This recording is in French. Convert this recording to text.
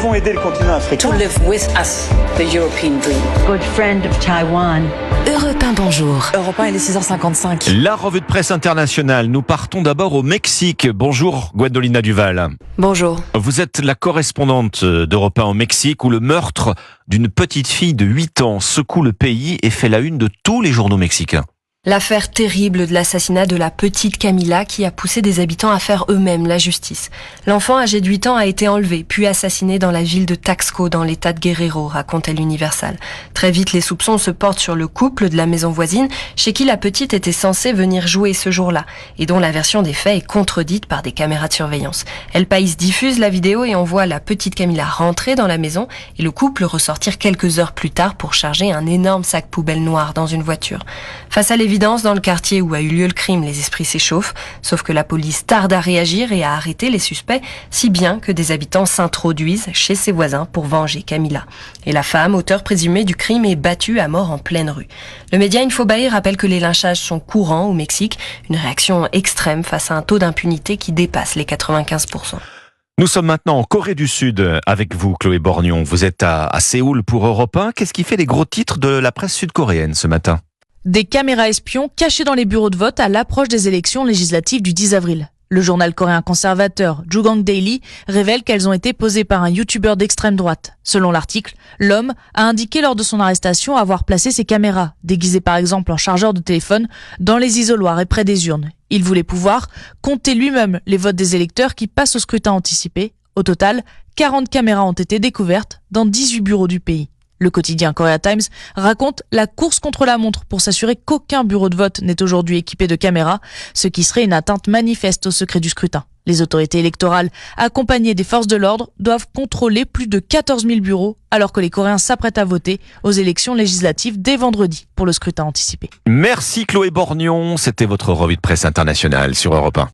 devons aider le continent africain. To live with us, the European dream. Good friend of Taiwan. Europe 1, bonjour. Europe 1, il est 6h55. La revue de presse internationale. Nous partons d'abord au Mexique. Bonjour Gwendolina Duval. Bonjour. Vous êtes la correspondante d'Europe 1 au Mexique où le meurtre d'une petite fille de 8 ans secoue le pays et fait la une de tous les journaux mexicains. L'affaire terrible de l'assassinat de la petite Camila qui a poussé des habitants à faire eux-mêmes la justice. L'enfant âgé de 8 ans a été enlevé puis assassiné dans la ville de Taxco dans l'état de Guerrero, raconte El Universal. Très vite, les soupçons se portent sur le couple de la maison voisine chez qui la petite était censée venir jouer ce jour-là et dont la version des faits est contredite par des caméras de surveillance. El País diffuse la vidéo et on voit la petite Camila rentrer dans la maison et le couple ressortir quelques heures plus tard pour charger un énorme sac poubelle noir dans une voiture. Face à l'évidence, dans le quartier où a eu lieu le crime, les esprits s'échauffent, sauf que la police tarde à réagir et à arrêter les suspects, si bien que des habitants s'introduisent chez ses voisins pour venger Camila. Et la femme, auteure présumée du crime, est battue à mort en pleine rue. Le média Infobae rappelle que les lynchages sont courants au Mexique, une réaction extrême face à un taux d'impunité qui dépasse les 95%. Nous sommes maintenant en Corée du Sud avec vous, Chloé Borgnon. Vous êtes à Séoul pour Europe 1. Qu'est-ce qui fait les gros titres de la presse sud-coréenne ce matin ? Des caméras espions cachées dans les bureaux de vote à l'approche des élections législatives du 10 avril. Le journal coréen conservateur Jugang Daily révèle qu'elles ont été posées par un youtubeur d'extrême droite. Selon l'article, l'homme a indiqué lors de son arrestation avoir placé ses caméras, déguisées par exemple en chargeur de téléphone, dans les isoloirs et près des urnes. Il voulait pouvoir compter lui-même les votes des électeurs qui passent au scrutin anticipé. Au total, 40 caméras ont été découvertes dans 18 bureaux du pays. Le quotidien Korea Times raconte la course contre la montre pour s'assurer qu'aucun bureau de vote n'est aujourd'hui équipé de caméras, ce qui serait une atteinte manifeste au secret du scrutin. Les autorités électorales, accompagnées des forces de l'ordre, doivent contrôler plus de 14 000 bureaux, alors que les Coréens s'apprêtent à voter aux élections législatives dès vendredi pour le scrutin anticipé. Merci Chloé Borgnon, c'était votre revue de presse internationale sur Europe 1.